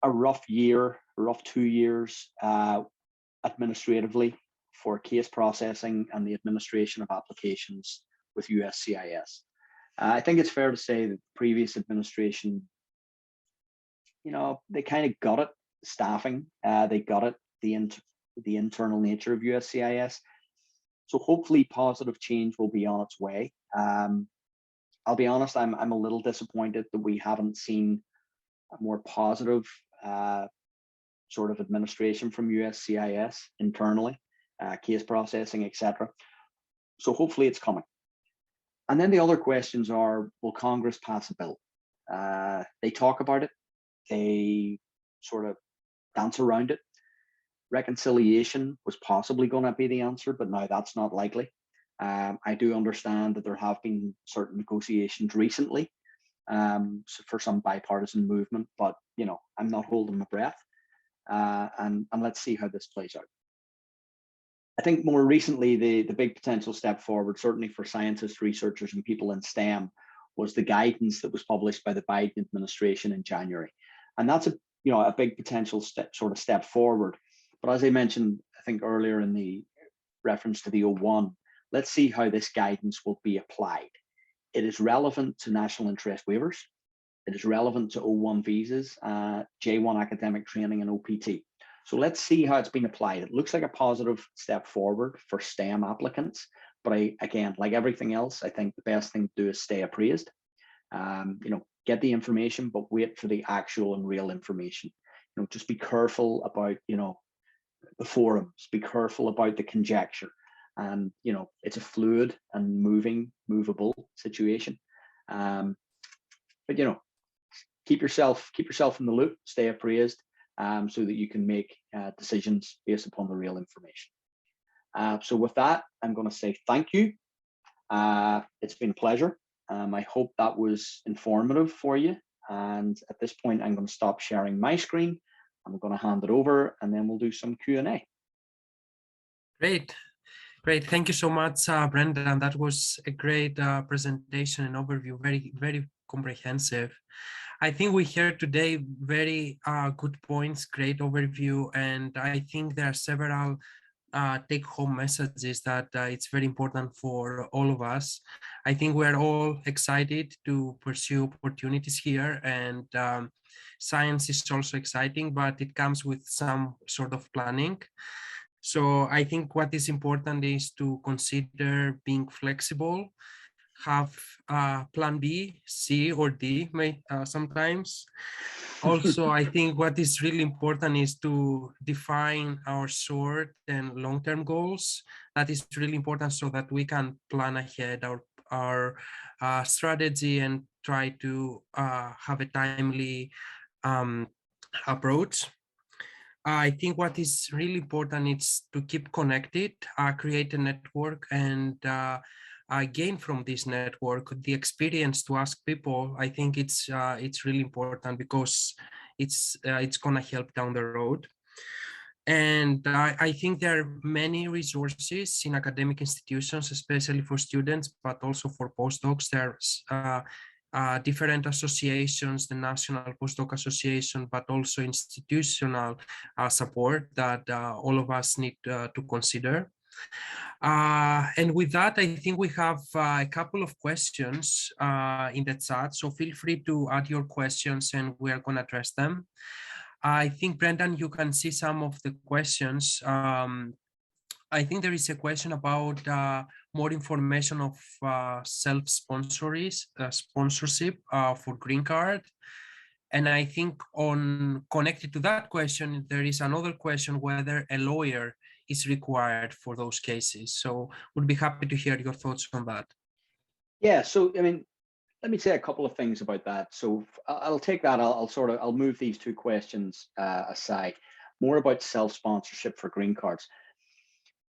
a rough 2 years administratively for case processing and the administration of applications with USCIS. I think it's fair to say that the previous administration, you know, they kind of got it, staffing, they got it, the internal nature of USCIS. So hopefully positive change will be on its way. I'll be honest, I'm a little disappointed that we haven't seen a more positive sort of administration from USCIS internally, case processing, etc. So hopefully it's coming. And then the other questions are, will Congress pass a bill? They talk about it, they sort of dance around it. Reconciliation was possibly going to be the answer, but now that's not likely. I do understand that there have been certain negotiations recently for some bipartisan movement, but I'm not holding my breath, and let's see how this plays out. I think more recently, the big potential step forward, certainly for scientists, researchers, and people in STEM, was the guidance that was published by the Biden administration in January, and that's a big potential step forward. But as I mentioned, I think earlier in the reference to the O1, let's see how this guidance will be applied. It is relevant to national interest waivers. It is relevant to O1 visas, J1 academic training, and OPT. So let's see how it's been applied. It looks like a positive step forward for STEM applicants, but again, like everything else, I think the best thing to do is stay appraised. Get the information, but wait for the actual and real information. Just be careful about the forums. Be careful about the conjecture. And it's a fluid and movable situation. But keep yourself in the loop. Stay appraised. So that you can make decisions based upon the real information. So with that, I'm going to say thank you. It's been a pleasure. I hope that was informative for you. And at this point, I'm going to stop sharing my screen. I'm going to hand it over, and then we'll do some Q&A. Great. Thank you so much, Brendan. That was a great presentation and overview, very, very comprehensive. I think we heard today very good points, great overview, and I think there are several take-home messages that it's very important for all of us. I think we're all excited to pursue opportunities here, and science is also exciting, but it comes with some sort of planning. So I think what is important is to consider being flexible, have plan B, C, or D sometimes. Also, I think what is really important is to define our short and long-term goals. That is really important so that we can plan ahead our strategy and try to have a timely approach. I think what is really important is to keep connected, create a network, and gain from this network the experience to ask people. I think it's really important because it's gonna help down the road. And I think there are many resources in academic institutions, especially for students, but also for postdocs. There's different associations, the National Postdoc Association, but also institutional support that all of us need to consider. And with that, I think we have a couple of questions in the chat, so feel free to add your questions and we are going to address them. I think, Brendan, you can see some of the questions. I think there is a question about more information of sponsorship for green card. And I think connected to that question, there is another question whether a lawyer is required for those cases. So would be happy to hear your thoughts on that. Yeah, so I mean, let me say a couple of things about that. So I'll take that, I'll move these two questions aside, more about self-sponsorship for green cards.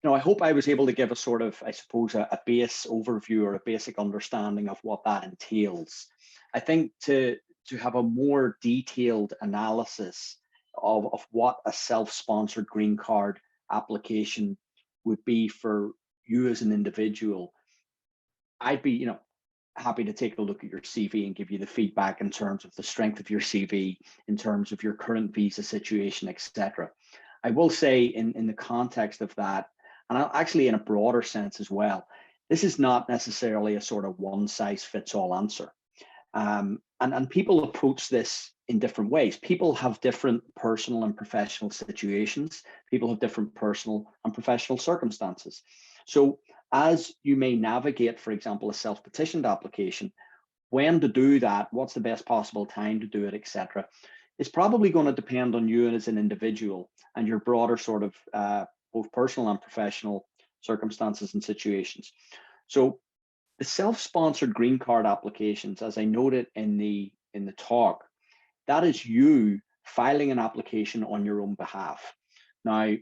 I hope I was able to give a sort of, I suppose, a base overview or a basic understanding of what that entails. I think to have a more detailed analysis of what a self-sponsored green card application would be for you as an individual, I'd be, happy to take a look at your CV and give you the feedback in terms of the strength of your CV, in terms of your current visa situation, etc. I will say in the context of that, and actually in a broader sense as well, this is not necessarily a sort of one-size-fits-all answer. And people approach this in different ways. People have different personal and professional situations. People have different personal and professional circumstances. So as you may navigate, for example, a self-petitioned application, when to do that, what's the best possible time to do it, etc., it's probably going to depend on you as an individual and your broader sort of both personal and professional circumstances and situations. So the self-sponsored green card applications, as I noted in the talk, that is you filing an application on your own behalf. Now,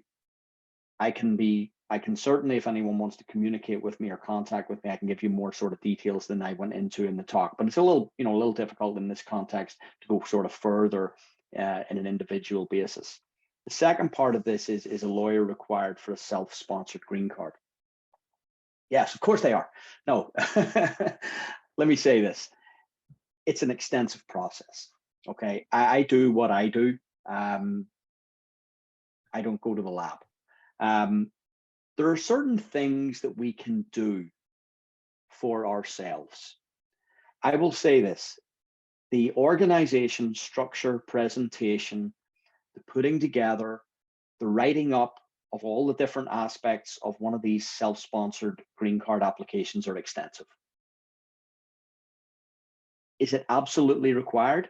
I can be I can certainly, if anyone wants to communicate with me or contact with me, I can give you more sort of details than I went into in the talk. But it's a little, a little difficult in this context to go sort of further in an individual basis. The second part of this is a lawyer required for a self-sponsored green card? Yes, of course they are. No, let me say this. It's an extensive process. Okay, I do what I do. I don't go to the lab. There are certain things that we can do for ourselves. I will say this, the organization, structure, presentation, the putting together, the writing up of all the different aspects of one of these self-sponsored green card applications are extensive. Is it absolutely required?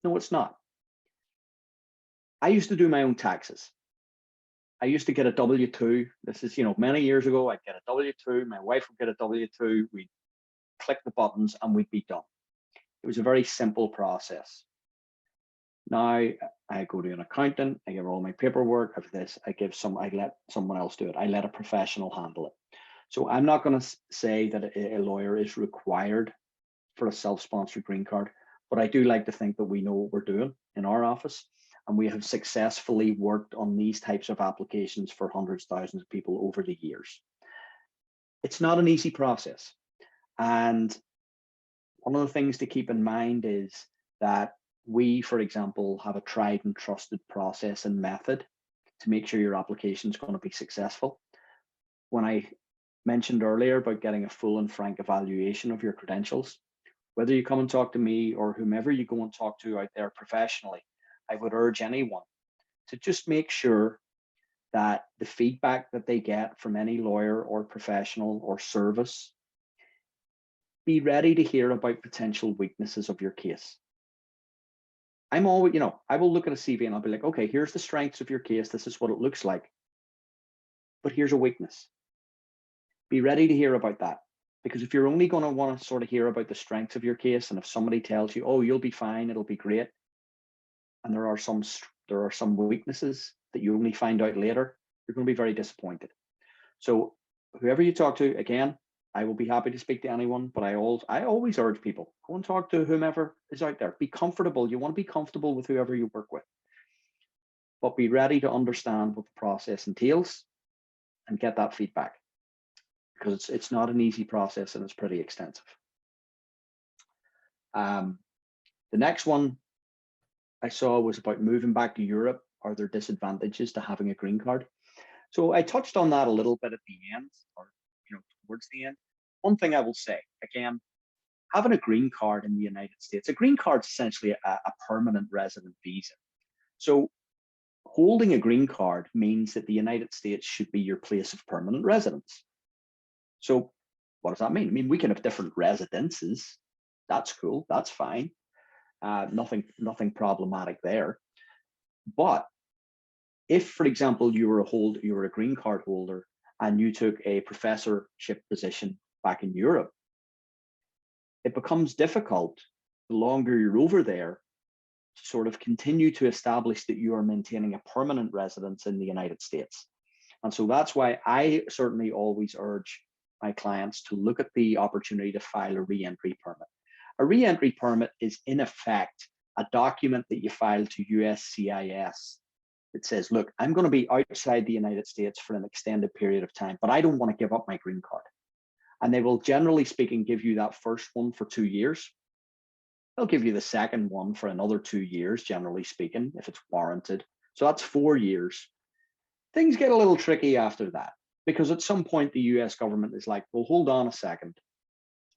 No, it's not. I used to do my own taxes. I used to get a W-2. This is, many years ago, I'd get a W-2. My wife would get a W-2. We'd click the buttons and we'd be done. It was a very simple process. Now I go to an accountant, I give her all my paperwork of this, I let someone else do it. I let a professional handle it. So I'm not going to say that a lawyer is required for a self-sponsored green card, but I do like to think that we know what we're doing in our office. And we have successfully worked on these types of applications for hundreds, thousands of people over the years. It's not an easy process. And one of the things to keep in mind is that we, for example, have a tried and trusted process and method to make sure your application is going to be successful. When I mentioned earlier about getting a full and frank evaluation of your credentials, whether you come and talk to me or whomever you go and talk to out there professionally, I would urge anyone to just make sure that the feedback that they get from any lawyer or professional or service, be ready to hear about potential weaknesses of your case. I'm always, I will look at a CV and I'll be like, okay, here's the strengths of your case. This is what it looks like. But here's a weakness. Be ready to hear about that. Because if you're only going to want to sort of hear about the strengths of your case, and if somebody tells you, oh, you'll be fine, it'll be great, and there are some weaknesses that you only find out later, you're going to be very disappointed. So whoever you talk to, again, I will be happy to speak to anyone, but I always urge people, go and talk to whomever is out there. Be comfortable. You want to be comfortable with whoever you work with, but be ready to understand what the process entails and get that feedback, because it's not an easy process and it's pretty extensive. The next one I saw was about moving back to Europe. Are there disadvantages to having a green card? So I touched on that a little bit at the end, or towards the end. One thing I will say, again, having a green card in the United States, a green card is essentially a permanent resident visa. So holding a green card means that the United States should be your place of permanent residence. So what does that mean? I mean, we can have different residences. That's cool. That's fine. Nothing problematic there. But if, for example, you were a green card holder and you took a professorship position back in Europe, it becomes difficult the longer you're over there to sort of continue to establish that you are maintaining a permanent residence in the United States. And so that's why I certainly always urge my clients to look at the opportunity to file a re-entry permit. A re-entry permit is, in effect, a document that you file to USCIS that says, look, I'm going to be outside the United States for an extended period of time, but I don't want to give up my green card. And they will, generally speaking, give you that first one for 2 years. They'll give you the second one for another 2 years, generally speaking, if it's warranted. So that's 4 years. Things get a little tricky after that, because at some point the US government is like, well, hold on a second.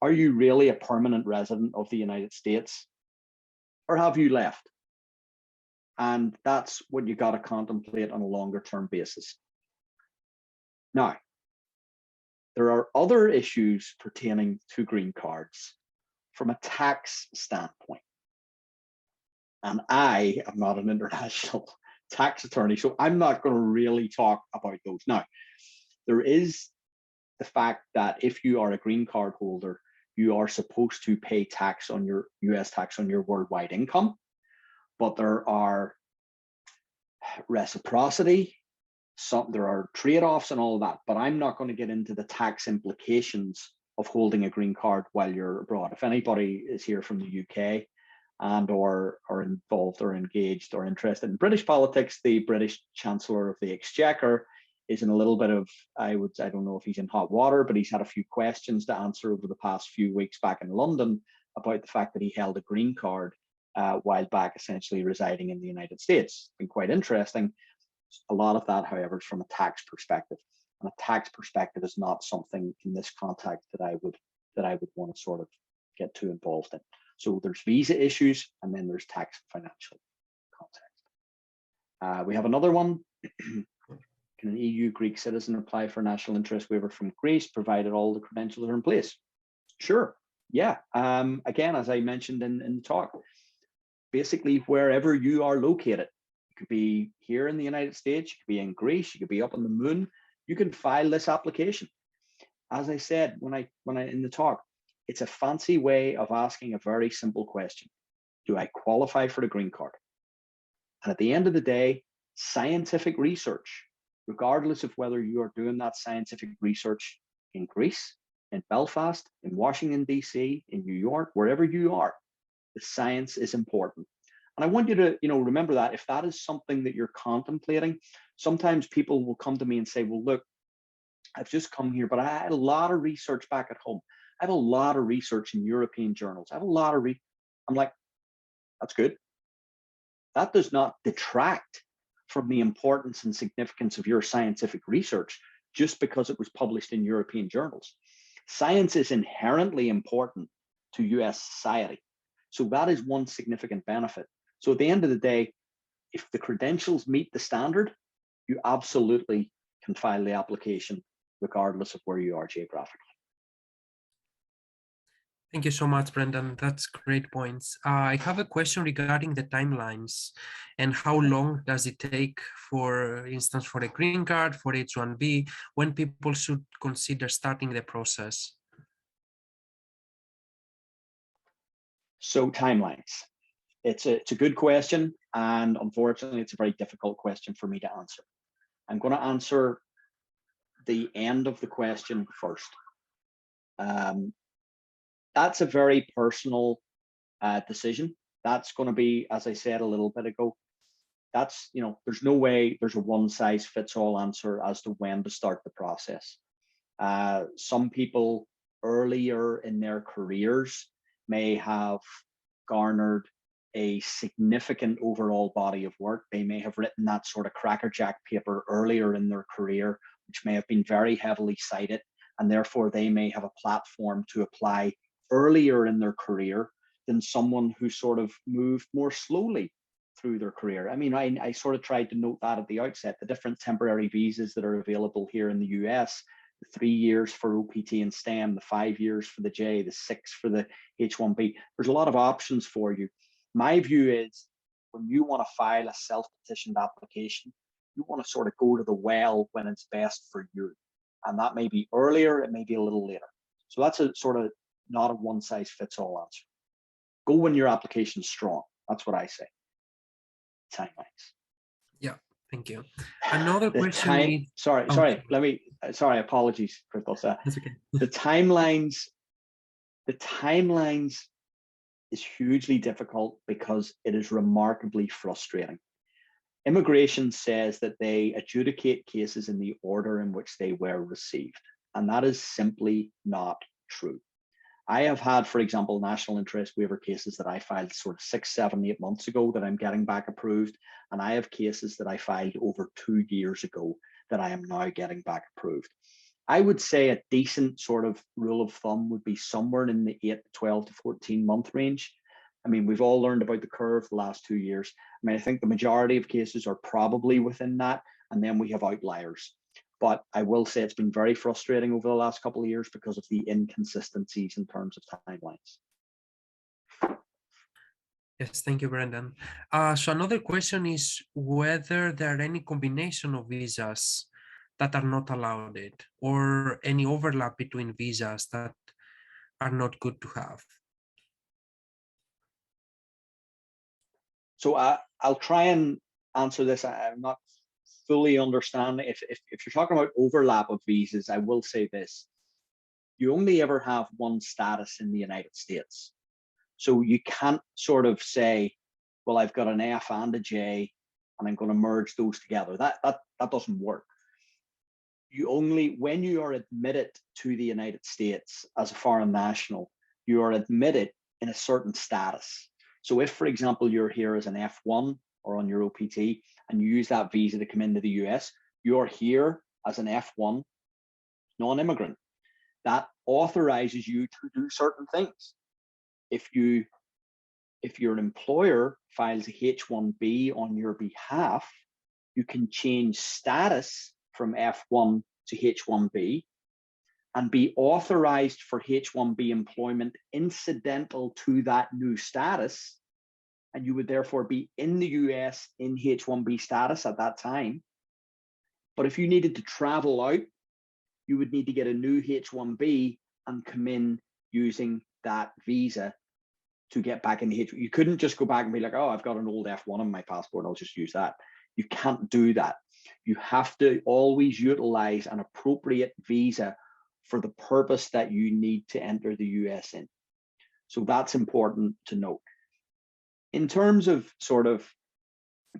Are you really a permanent resident of the United States, or have you left? And that's what you got to contemplate on a longer term basis. Now, there are other issues pertaining to green cards from a tax standpoint. And I am not an international tax attorney, so I'm not going to really talk about those. Now, there is the fact that if you are a green card holder, you are supposed to pay tax on your US tax on your worldwide income, but there are reciprocity there are trade-offs and all of that, but I'm not going to get into the tax implications of holding a green card while you're abroad. If anybody is here from the UK and or are involved or engaged or interested in British politics, the British Chancellor of the Exchequer is in a little bit of, I don't know if he's in hot water, but he's had a few questions to answer over the past few weeks back in London about the fact that he held a green card while back essentially residing in the United States. It's been quite interesting. A lot of that, however, is from a tax perspective. And a tax perspective is not something in this context that I would want to sort of get too involved in. So there's visa issues, and then there's tax and financial context. We have another one. Can an EU Greek citizen apply for national interest waiver from Greece, provided all the credentials are in place? Sure. Yeah. Again, as I mentioned in the talk, basically wherever you are located, you could be here in the United States, you could be in Greece, you could be up on the moon, you can file this application. As I said when I in the talk, it's a fancy way of asking a very simple question. Do I qualify for the green card? And at the end of the day, scientific research, regardless of whether you are doing that scientific research in Greece, in Belfast, in Washington, DC, in New York, wherever you are, the science is important. And I want you to, remember that if that is something that you're contemplating, sometimes people will come to me and say, well, look, I've just come here, but I had a lot of research back at home. I have a lot of research in European journals. I have a lot of I'm like, that's good. That does not detract from the importance and significance of your scientific research just because it was published in European journals. Science is inherently important to US society. So that is one significant benefit. So at the end of the day, if the credentials meet the standard, you absolutely can file the application regardless of where you are geographically. Thank you so much, Brendan. That's great points. I have a question regarding the timelines and how long does it take, for instance, for a green card, for H1B, when people should consider starting the process? So timelines. It's a good question, and unfortunately, it's a very difficult question for me to answer. I'm going to answer the end of the question first. That's a very personal decision. That's going to be, as I said a little bit ago, that's, there's no way there's a one-size-fits-all answer as to when to start the process. Some people earlier in their careers may have garnered a significant overall body of work. They may have written that sort of crackerjack paper earlier in their career, which may have been very heavily cited, and therefore they may have a platform to apply earlier in their career than someone who sort of moved more slowly through their career. I mean, I sort of tried to note that at the outset, the different temporary visas that are available here in the US, the 3 years for OPT and STEM, the 5 years for the J, the 6 for the H1B. There's a lot of options for you. My view is when you want to file a self-petitioned application, you want to sort of go to the well when it's best for you. And that may be earlier, it may be a little later. So that's a sort of not a one-size-fits-all answer. Go when your application's strong. That's what I say. Timelines. Yeah, thank you. Another question. Sorry, apologies, Crystal. That's okay. The timelines is hugely difficult because it is remarkably frustrating. Immigration says that they adjudicate cases in the order in which they were received, and that is simply not true. I have had, for example, national interest waiver cases that I filed sort of 6, 7, 8 months ago that I'm getting back approved, and I have cases that I filed over 2 years ago that I am now getting back approved. I would say a decent sort of rule of thumb would be somewhere in the 8, 12 to 14 month range. I mean, we've all learned about the curve the last 2 years. I mean, I think the majority of cases are probably within that, and then we have outliers. But I will say it's been very frustrating over the last couple of years because of the inconsistencies in terms of timelines. Yes, thank you, Brendan. So another question is whether there are any combination of visas that are not allowed or any overlap between visas that are not good to have. So I'll try and answer this. I'm not fully understand, if you're talking about overlap of visas, I will say this: you only ever have one status in the United States. So you can't sort of say, well, I've got an F and a J, and I'm going to merge those together. That doesn't work. You only, when you are admitted to the United States as a foreign national, you are admitted in a certain status. So if, for example, you're here as an F1 or on your OPT, and you use that visa to come into the US, you're here as an F1 non-immigrant. That authorizes you to do certain things. If your employer files a H1B on your behalf, you can change status from F1 to H1B and be authorized for H1B employment incidental to that new status. And you would therefore be in the US in H1B status at that time. But if you needed to travel out, you would need to get a new H1B and come in using that visa to get back in the H1B. You couldn't just go back and be like, oh, I've got an old F1 on my passport, I'll just use that. You can't do that. You have to always utilize an appropriate visa for the purpose that you need to enter the US in. So that's important to note. In terms of sort of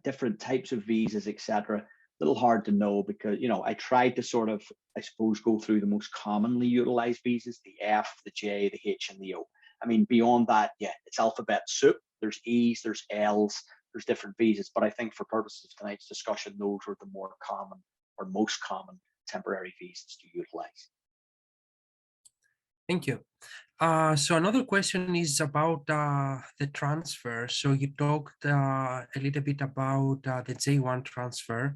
different types of visas, etc., a little hard to know because, you know, I tried to sort of, I suppose, go through the most commonly utilized visas, the F, the J, the H, and the O. I mean, beyond that, yeah, it's alphabet soup. There's E's, there's L's, there's different visas. But I think for purposes of tonight's discussion, those are the more common or most common temporary visas to utilize. Thank you. So another question is about the transfer. So you talked a little bit about the J1 transfer.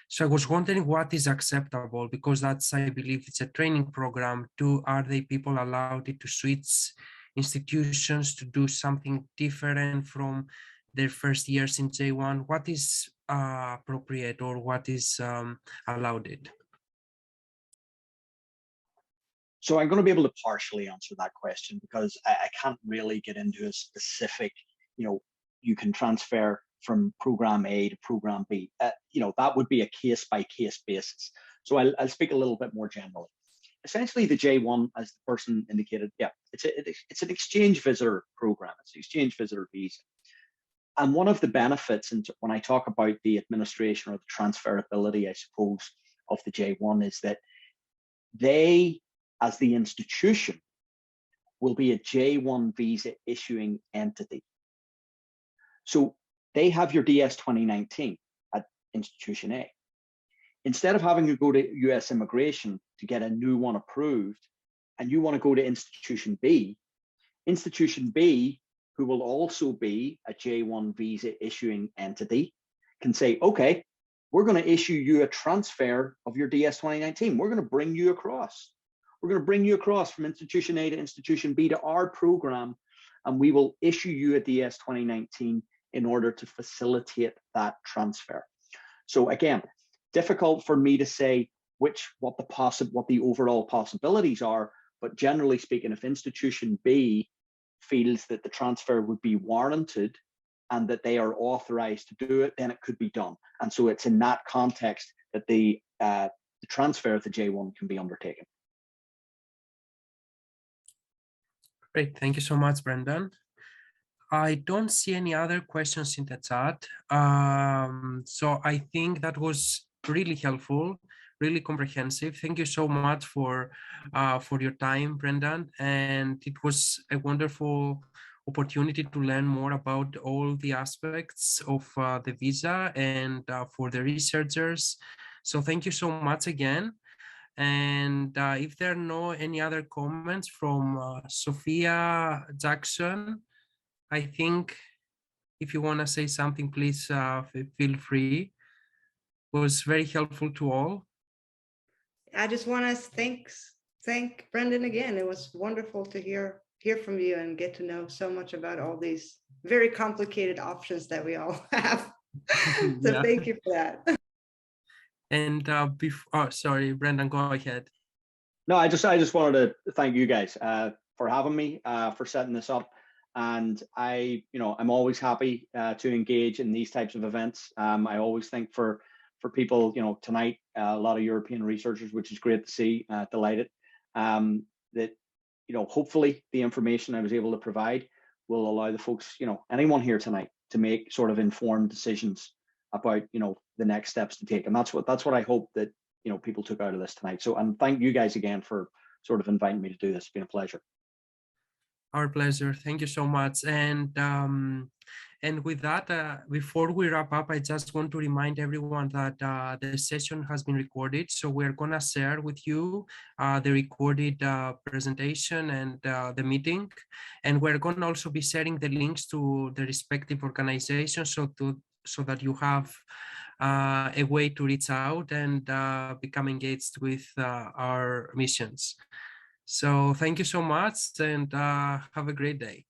So I was wondering what is acceptable, because that's, I believe it's a training program. Are they people allowed to switch institutions to do something different from their first years in J1? What is appropriate or what is allowed? So I'm going to be able to partially answer that question because I can't really get into a specific, you know, you can transfer from program A to program B. You know, that would be a case by case basis. So I'll speak a little bit more generally. Essentially, the J1, as the person indicated, yeah, it's an exchange visitor program. It's an exchange visitor visa. And one of the benefits, and when I talk about the administration or the transferability, I suppose, of the J1 is that they, as the institution, will be a J1 visa issuing entity. So they have your DS 2019 at institution A. Instead of having to go to US immigration to get a new one approved, and you want to go to institution B, who will also be a J1 visa issuing entity, can say, okay, we're going to issue you a transfer of your DS 2019. We're going to bring you across. We're going to bring you across from institution A to institution B to our program, and we will issue you a DS 2019 in order to facilitate that transfer. So again, difficult for me to say what the overall possibilities are, but generally speaking, if institution B feels that the transfer would be warranted and that they are authorized to do it, then it could be done. And so it's in that context that the transfer of the J1 can be undertaken. Great, thank you so much, Brendan. I don't see any other questions in the chat. So I think that was really helpful, really comprehensive. Thank you so much for your time, Brendan. And it was a wonderful opportunity to learn more about all the aspects of the visa and for the researchers. So thank you so much again. And if there are no any other comments from Sophia Jackson, I think if you want to say something, please feel free. It was very helpful to all. I just want to thank Brendan again. It was wonderful to hear from you and get to know so much about all these very complicated options that we all have. So yeah. Thank you for that. And sorry, Brendan, go ahead. No, I just wanted to thank you guys for having me, for setting this up. And I'm always happy to engage in these types of events. I always think for for people, tonight, a lot of European researchers, which is great to see, delighted, that, hopefully the information I was able to provide will allow the folks, anyone here tonight to make sort of informed decisions about, the next steps to take. And that's what I hope that, people took out of this tonight. So, and thank you guys again for sort of inviting me to do this. It's been a pleasure. Our pleasure. Thank you so much. And with that, before we wrap up, I just want to remind everyone that the session has been recorded. So we're going to share with you the recorded presentation and the meeting. And we're going to also be sharing the links to the respective organizations so that you have a way to reach out and become engaged with our missions. So thank you so much and have a great day.